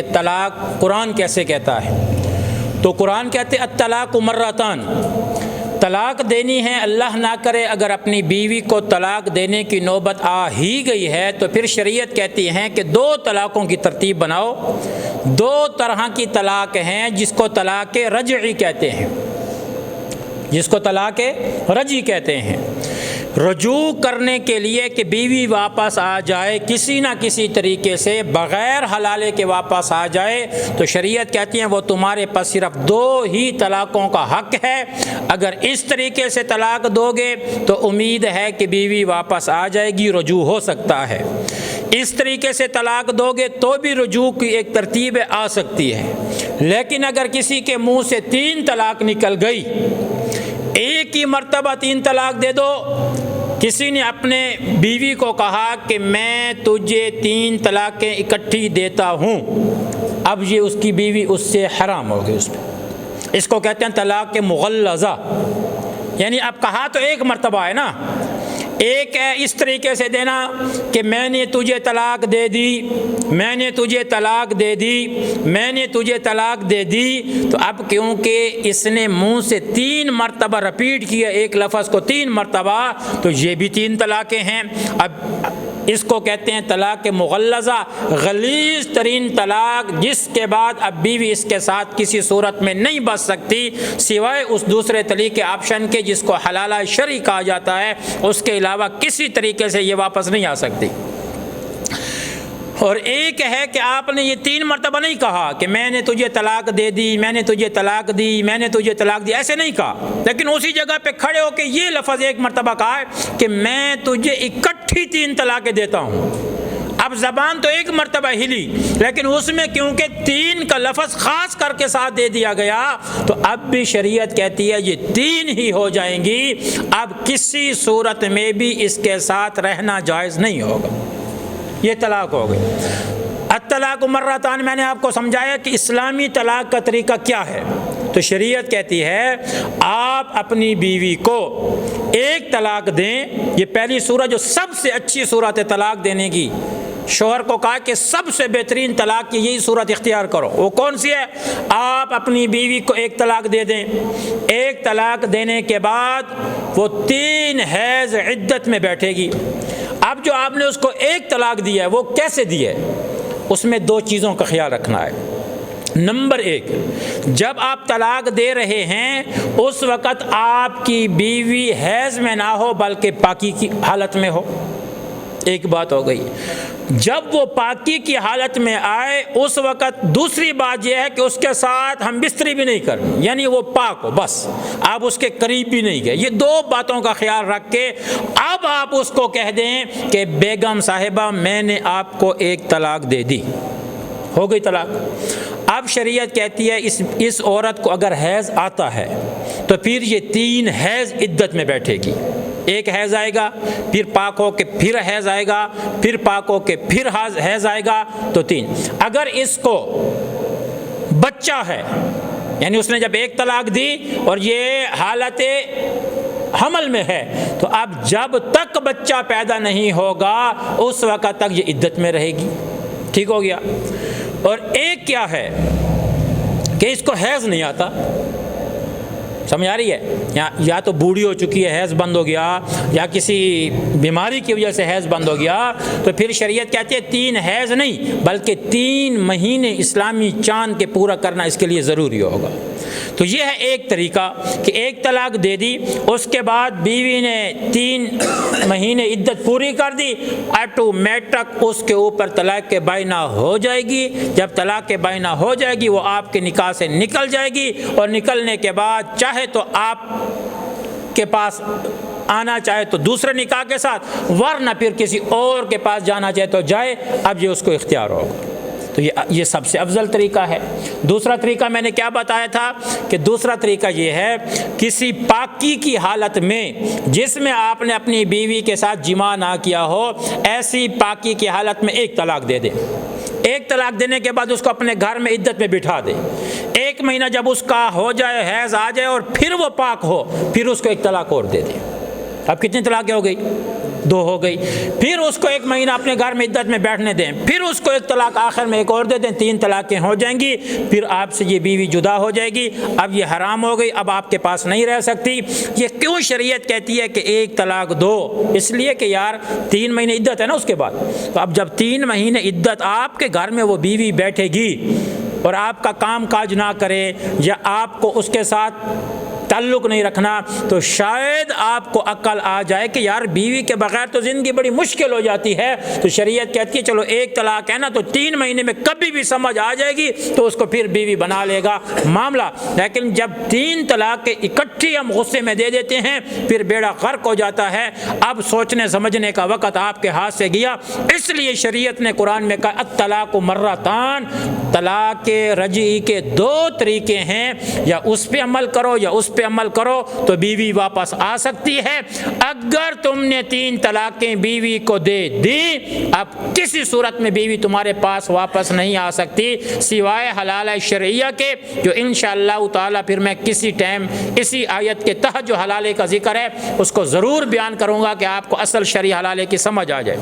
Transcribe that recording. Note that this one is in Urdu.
طلاق قرآن کیسے کہتا ہے؟ تو قرآن کہتے الطلاق مرتان، طلاق دینی ہے، اللہ نہ کرے اگر اپنی بیوی کو طلاق دینے کی نوبت آ ہی گئی ہے تو پھر شریعت کہتی ہے کہ 2 طلاقوں کی ترتیب بناؤ۔ 2 طرح کی طلاق ہیں جس کو طلاق رجعی کہتے ہیں، جس کو طلاق رجعی کہتے ہیں۔ رجوع کرنے کے لیے کہ بیوی واپس آ جائے کسی نہ کسی طریقے سے بغیر حلالے کے واپس آ جائے تو شریعت کہتی ہیں وہ تمہارے پاس صرف 2 ہی طلاقوں کا حق ہے۔ اگر اس طریقے سے طلاق دو گے تو امید ہے کہ بیوی واپس آ جائے گی، رجوع ہو سکتا ہے۔ اس طریقے سے طلاق دو گے تو بھی رجوع کی ایک ترتیب آ سکتی ہے۔ لیکن اگر کسی کے منہ سے 3 طلاق نکل گئی، ایک ہی مرتبہ 3 طلاق دے دو، کسی نے اپنے بیوی کو کہا کہ میں تجھے 3 طلاقیں اکٹھی دیتا ہوں، اب یہ اس کی بیوی اس سے حرام ہو گئی، اس کو کہتے ہیں طلاق مغلظہ، یعنی اب کہا تو ایک مرتبہ ہے نا، ایک ہے اس طریقے سے دینا کہ میں نے تجھے طلاق دے دی، میں نے تجھے طلاق دے دی، میں نے تجھے طلاق دے دی، تو اب کیونکہ اس نے منہ سے 3 مرتبہ رپیٹ کیا ایک لفظ کو 3 مرتبہ، تو یہ بھی 3 طلاقیں ہیں۔ اب اس کو کہتے ہیں طلاق مغلظہ، غلیظ ترین طلاق، جس کے بعد اب بیوی اس کے ساتھ کسی صورت میں نہیں بچ سکتی سوائے اس دوسرے طریقے آپشن کے جس کو حلالہ شرعی کہا جاتا ہے، اس کے علاوہ کسی طریقے سے یہ واپس نہیں آ سکتی۔ اور ایک ہے کہ آپ نے یہ 3 مرتبہ نہیں کہا کہ میں نے تجھے طلاق دے دی، میں نے تجھے طلاق دی، میں نے تجھے طلاق دی، ایسے نہیں کہا، لیکن اسی جگہ پہ کھڑے ہو کے یہ لفظ ایک مرتبہ کہا ہے کہ میں تجھے اکٹھی 3 طلاقیں دیتا ہوں۔ اب زبان تو ایک مرتبہ ہلی، لیکن اس میں کیونکہ 3 کا لفظ خاص کر کے ساتھ دے دیا گیا تو اب بھی شریعت کہتی ہے یہ 3 ہی ہو جائیں گی، اب کسی صورت میں بھی اس کے ساتھ رہنا جائز نہیں ہوگا، یہ طلاق ہو گئی۔ الطلاق مرتان میں نے آپ کو سمجھایا کہ اسلامی طلاق کا طریقہ کیا ہے۔ تو شریعت کہتی ہے آپ اپنی بیوی کو 1 طلاق دیں، یہ پہلی صورت جو سب سے اچھی صورت ہے طلاق دینے کی، شوہر کو کہا کہ سب سے بہترین طلاق کی یہی صورت اختیار کرو، وہ کون سی ہے؟ آپ اپنی بیوی کو 1 طلاق دے دیں، 1 طلاق دینے کے بعد وہ 3 حیض عدت میں بیٹھے گی۔ اب جو آپ نے اس کو 1 طلاق دیا ہے وہ کیسے دی ہے؟ اس میں 2 چیزوں کا خیال رکھنا ہے۔ نمبر 1، جب آپ طلاق دے رہے ہیں اس وقت آپ کی بیوی حیض میں نہ ہو بلکہ پاکی کی حالت میں ہو، ایک بات ہو گئی۔ جب وہ پاکی کی حالت میں آئے اس وقت دوسری بات یہ ہے کہ اس کے ساتھ ہم بستری بھی نہیں کرنی، یعنی وہ پاک ہو، بس آپ اس کے قریب بھی نہیں گئے۔ یہ 2 باتوں کا خیال رکھ کے اب آپ اس کو کہہ دیں کہ بیگم صاحبہ میں نے آپ کو 1 طلاق دے دی، ہو گئی طلاق۔ اب شریعت کہتی ہے اس عورت کو اگر حیض آتا ہے تو پھر یہ 3 حیض عدت میں بیٹھے گی، 1 حیض آئے گا، پھر پاک ہو کے پھر حیض آئے گا، پھر پاک ہو کے پھر حیض آئے گا، تو 3۔ اگر اس کو بچہ ہے، یعنی اس نے جب 1 طلاق دی اور یہ حالت حمل میں ہے تو اب جب تک بچہ پیدا نہیں ہوگا اس وقت تک یہ عدت میں رہے گی، ٹھیک ہو گیا۔ اور ایک کیا ہے کہ اس کو حیض نہیں آتا، سمجھ آ رہی ہے، یا تو بوڑھی ہو چکی ہے حیض بند ہو گیا، یا کسی بیماری کی وجہ سے حیض بند ہو گیا، تو پھر شریعت کہتی ہے 3 حیض نہیں بلکہ 3 مہینے اسلامی چاند کے پورا کرنا اس کے لیے ضروری ہوگا۔ تو یہ ہے ایک طریقہ کہ 1 طلاق دے دی، اس کے بعد بیوی نے 3 مہینے عدت پوری کر دی، آٹومیٹک اس کے اوپر طلاق بائنہ ہو جائے گی۔ جب طلاق بائنہ ہو جائے گی وہ آپ کے نکاح سے نکل جائے گی، اور نکلنے کے بعد چاہے تو آپ کے پاس آنا چاہے تو دوسرے نکاح کے ساتھ، ورنہ پھر کسی اور کے پاس جانا چاہے تو جائے، اب یہ اس کو اختیار ہوگا۔ تو یہ سب سے افضل طریقہ ہے۔ دوسرا طریقہ میں نے کیا بتایا تھا کہ دوسرا طریقہ یہ ہے کسی پاکی کی حالت میں جس میں آپ نے اپنی بیوی کے ساتھ جماع نہ کیا ہو، ایسی پاکی کی حالت میں 1 طلاق دے دیں۔ 1 طلاق دینے کے بعد اس کو اپنے گھر میں عدت میں بٹھا دے، 1 مہینہ جب اس کا ہو جائے، حیض آ جائے اور پھر وہ پاک ہو، پھر اس کو 1 طلاق اور دے دے۔ اب کتنی طلاقیں ہو گئی؟ 2 ہو گئی، پھر اس کو 1 مہینہ اپنے گھر میں عدت میں بیٹھنے دیں، پھر اس کو 1 طلاق آخر میں ایک اور دے دیں، 3 طلاقیں ہو جائیں گی، پھر آپ سے یہ بیوی جدا ہو جائے گی، اب یہ حرام ہو گئی، اب آپ کے پاس نہیں رہ سکتی۔ یہ کیوں شریعت کہتی ہے کہ 1 طلاق دو؟ اس لیے کہ یار 3 مہینے عدت ہے نا اس کے بعد، تو اب جب 3 مہینے عدت آپ کے گھر میں وہ بیوی بیٹھے گی اور آپ کا کام کاج نہ کرے یا آپ کو اس کے ساتھ تعلق نہیں رکھنا، تو شاید آپ کو عقل آ جائے کہ یار بیوی کے بغیر تو زندگی بڑی مشکل ہو جاتی ہے، تو شریعت کہتی ہے چلو 1 طلاق ہے نا، تو 3 مہینے میں کبھی بھی سمجھ آ جائے گی تو اس کو پھر بیوی بنا لے گا معاملہ۔ لیکن جب 3 طلاق اکٹھی ہم غصے میں دے دیتے ہیں پھر بیڑا غرق ہو جاتا ہے۔ اب سوچنے سمجھنے کا وقت آپ کے ہاتھ سے گیا، اس لیے شریعت نے قرآن میں کہا الطلاق مرتان، طلاق رجعی کے 2 طریقے ہیں، یا اس پہ عمل کرو یا اس پہ عمل کرو تو بیوی واپس آ سکتی ہے۔ اگر تم نے 3 طلاقیں بیوی کو دے دی، اب کسی صورت میں بیوی تمہارے پاس واپس نہیں آ سکتی سوائے حلالہ شرعیہ کے، جو انشاءاللہ تعالی پھر میں کسی ٹائم اسی آیت کے تحت جو حلالے کا ذکر ہے اس کو ضرور بیان کروں گا کہ آپ کو اصل شرعی حلالے کی سمجھ آ جائے۔